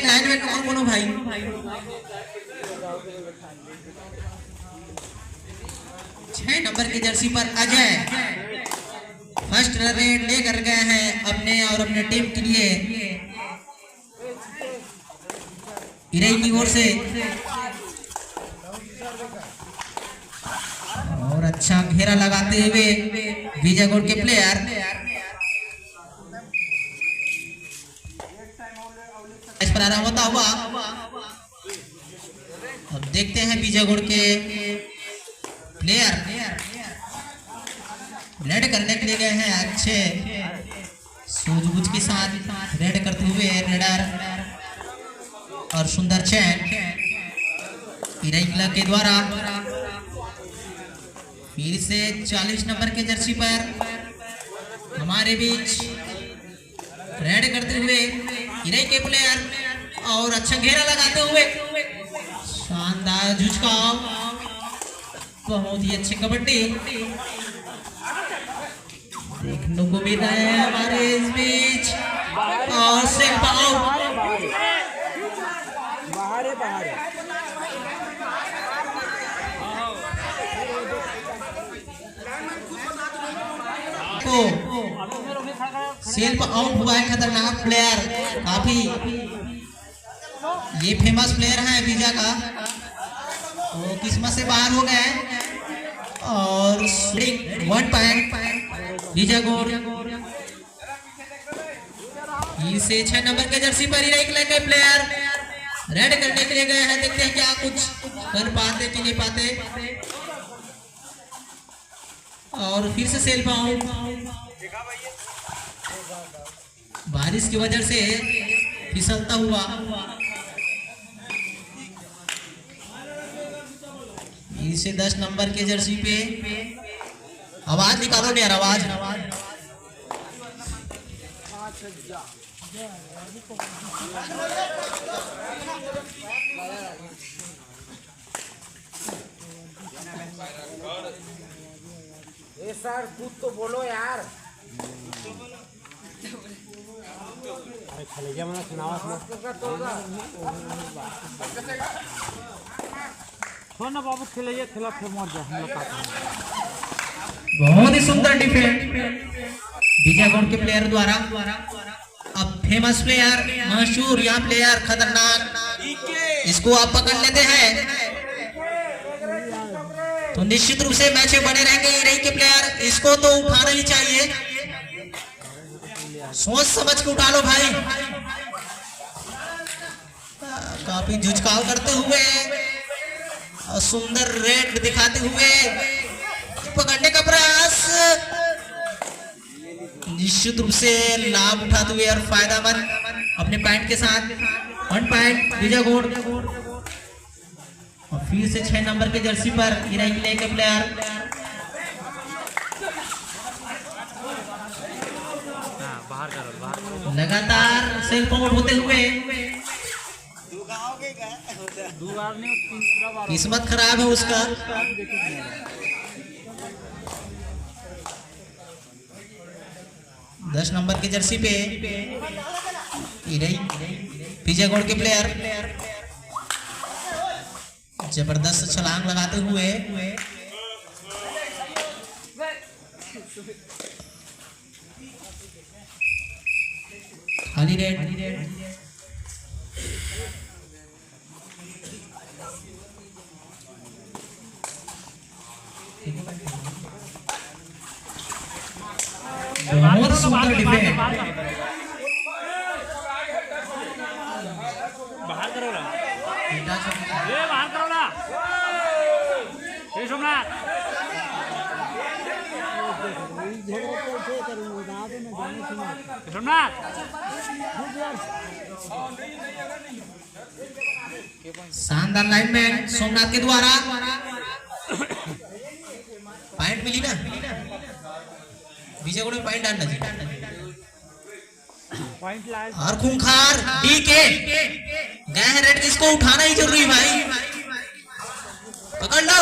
एक लाइन में कौन कौन भाई। 6 नंबर की जर्सी पर अजय फर्स्ट रन रेट लेकर गए हैं अपने और अपने टीम के लिए इरई की ओर से। और अच्छा घेरा लगाते हुए बीजागोड़ के प्लेयर प्रारंभ होता हुआ। अब देखते हैं बीजागोड़ के प्लेयर रेड करने के लिए गए हैं अच्छे सूझबूझ के साथ रेड करते हुए रेडर और सुंदर चैन इरई के द्वारा। फिर से 40 नंबर के जर्सी पर हमारे बीच रेड करते हुए इरई के प्लेयर और अच्छा घेरा लगाते हुए शानदार झुझकाव। बहुत ही अच्छी कबड्डी देखने को मिल रहा है हमारे इस बीच। और से सेल्फ आउट हुआ है खतरनाक प्लेयर। काफी ये फेमस प्लेयर है बीजा का, तो किस्मत से बाहर हो गए। और 1 पॉइंट बीजागोड़। इसे 6 नंबर के जर्सी पर ही के प्लेयर रेड करने के लिए गए हैं। देखते हैं क्या कुछ कर पाते कि नहीं पाते। और फिर से सेल्फ आउट बारिश की वजह से फिसलता हुआ। इसे 10 नंबर के जर्सी पे आवाज निकालो नहीं यार, आवाज। सर कुछ तो बोलो यार। ना बाबू खेलिए खेला फिर मर जाए हम लोग। बहुत ही सुंदर डिफेंस बीजागोड़ के प्लेयर द्वारा। अब फेमस प्लेयर मशहूर यहाँ प्लेयर खतरनाक, इसको आप पकड़ लेते हैं तो निश्चित रूप से मैच में बने रहेंगे इरई के प्लेयर। इसको तो उठाना ही चाहिए, सोच समझ के उठा लो भाई। काफी झुझकाव करते हुए और सुंदर रेड दिखाते हुए पकड़ने का प्रयास, निश्चित रूप से लाभ उठाते हुए और फायदामंद अपने पॉइंट के साथ। 1 पॉइंट बीजागोड़। और फिर से 6 नंबर के जर्सी पर इरई के प्लेयर लगातार सेल्फ आउट होते हुए। किस्मत खराब है उसका। 10 नंबर की जर्सी पे इरई बीजागोड़ के प्लेयर जबरदस्त छलांग लगाते हुए खाली रेड। बहुत सुंदर डिफेंस। बाहर करो ना, ये बाहर करो ना, ये सोमनाथ। सोमनाथ शानदार लाइनमैन सोमनाथ के द्वारा पॉइंट मिली ना। बीजागोड़ में पॉइंट डालना चाहिए। और खूंखार डीके गए हैं रेड, इसको उठाना ही जरूरी भाई। पकड़ लो।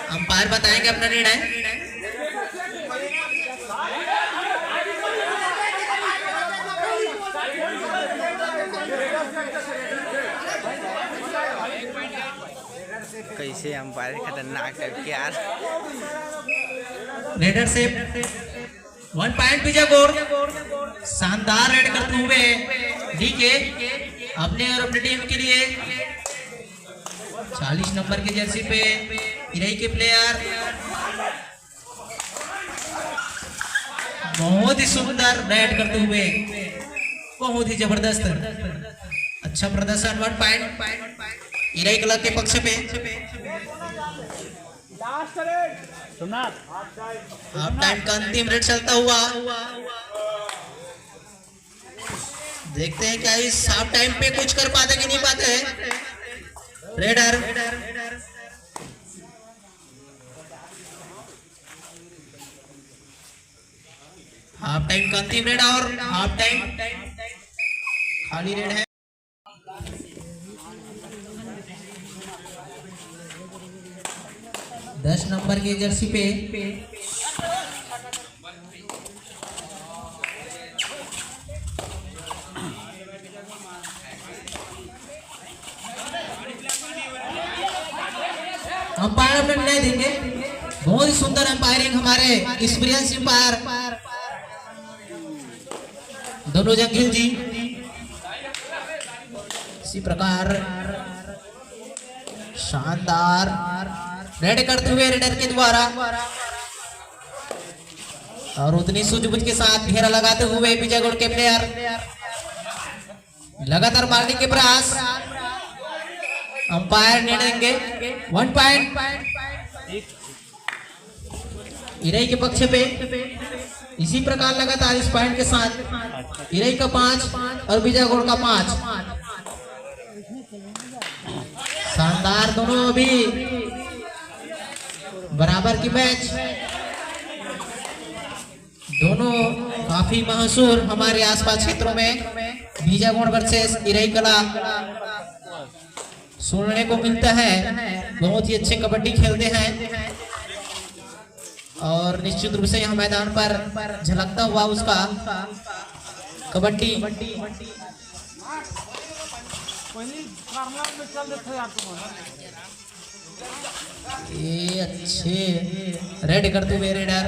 अंपायर बताएंगे अपना निर्णय। पीछे अंपायर खतरनाक टाइप के यार। रेडर से 1 पॉइंट विजय गोर। शानदार रेड करते हुए डीके अपने और अपनी टीम के लिए 40 नंबर की जर्सी पे इरई के प्लेयर बहुत ही सुंदर रेड करते हुए, बहुत ही जबरदस्त अच्छा प्रदर्शन। 1 पॉइंट इरई क्लब के पक्ष पे। हाफ टाइम का अंतिम रेड चलता हुआ, देखते हैं क्या इस हाफ टाइम पे कुछ कर पाते कि नहीं पाते हैं रेडर। हाफ टाइम का अंतिम रेड और हाफ टाइम खाली रेड है। दस नंबर की जर्सी पे अंपायर अपने निर्णय देंगे। बहुत ही सुंदर अंपायरिंग हमारे एक्सपीरियंस अंपायर दोनों जंगील जी। इसी प्रकार शानदार रेड करते हुए रेडर के द्वारा और उतनी सूझबूझ के साथ घेरा लगाते हुए विजयगढ़ के प्लेयर लगातार मारने के प्रयास। अंपायर निर्णय देंगे 1 पॉइंट इरई के पक्ष पे। इसी प्रकार लगातार इस पॉइंट के साथ इरई का 5 और विजयगढ़ का 5। शानदार दोनों अभी बराबर की मैच। दोनों काफी मशहूर हमारे आसपास क्षेत्रों में विजयगढ़ वर्सेस इरई कला सुनने को मिलता है। बहुत ही अच्छे कबड्डी खेलते हैं और निश्चित रूप से यहाँ मैदान पर झलकता हुआ उसका कबड्डी। ये अच्छे रेड करते हुए रेडर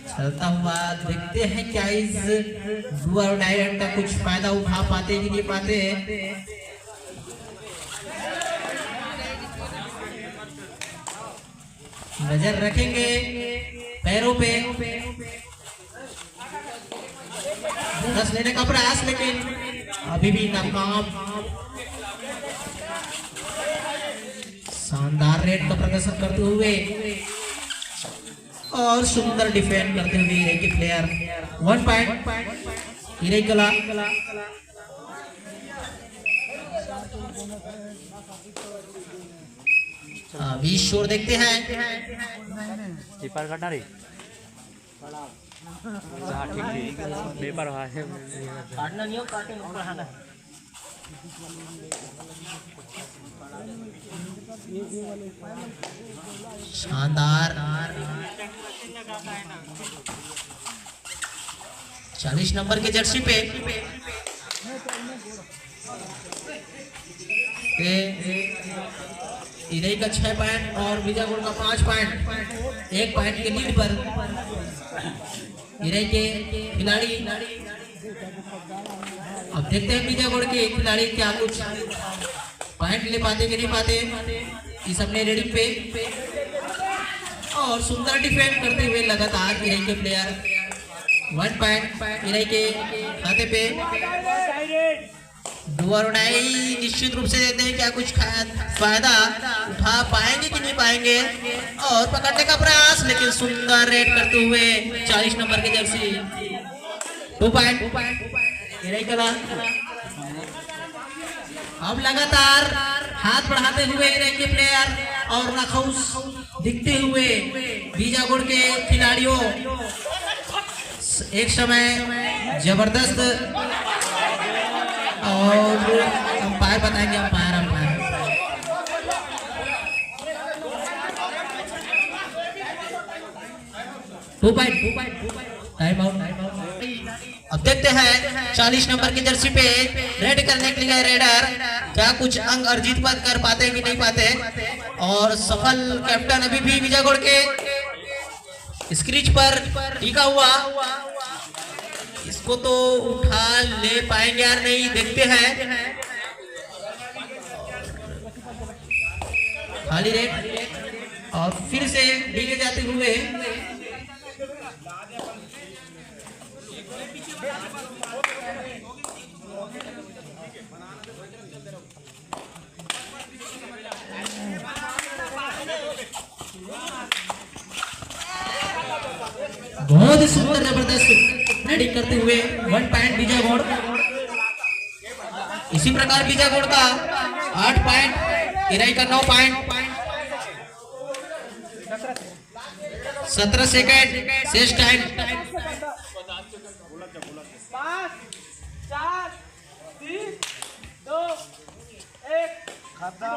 चलता हुआ। देखते हैं क्या इस डुअल डायरेक्ट का कुछ फायदा उठा पाते कि नहीं पाते। नजर रखेंगे पैरों पे, 10 लेने का प्रयास लेकिन अभी भी नाकाम। शानदार रेड का प्रदर्शन करते हुए और सुंदर डिफेंड करते हुए इरई के प्लेयर। 1 पॉइंट इरई कला। अभी शोर देखते हैं। पेपर काटा रे ठीक ठीक पेपर है काटना नहीं हो काटे ऊपर हाना शानदार 40 नंबर के जर्सी पे इरई का 6 पॉइंट और विजयगढ़ का 5 पॉइंट। 1 पॉइंट के लीड पर इरई के खिलाड़ी। अब देखते हैं विजयगढ़ के खिलाड़ी क्या कुछ पॉइंट ले पाते कि नहीं पाते इस अपने रेडिंग पे। और सुंदर डिफेंड करते हुए लगातार इरई के प्लेयर। 1 पॉइंट इरई के खाते पे। डुअरनाई निश्चित रूप से देखते हैं क्या कुछ फायदा उठा पाएंगे कि नहीं पाएंगे और पकड़ने का प्रयास, लेकिन सुंदर रेड करते हुए 40 नंबर की जर्सी। 2 पॉइंट इरई कला। अब लगातार हाथ बढ़ाते हुए इरई के प्लेयर और राखौस दिखते हुए बीजागुड़ के खिलाड़ियों। एक समय जबरदस्त और अंपायर बताएंगे। Umpire 2 point time out. अब देखते हैं 40 नंबर की जर्सी पे रेड करने के लिए रेडर क्या कुछ अंक अर्जित कर पाते कि नहीं पाते। और सफल कैप्टन अभी भी बीजागोड़ के स्क्रीच पर टिका हुआ, इसको तो उठा ले पाएंगे यार नहीं। देखते हैं खाली रेड और फिर से डीले जाते हुए बहुत ही सुंदर जबरदस्त रेडिंग करते हुए 1 पॉइंट बीजागोड़। इसी प्रकार बीजागोड़ का 8 पॉइंट, इराई का 9 पॉइंट। 17 सेकंड शेष टाइम। 5 4 3 2 1 खत्म।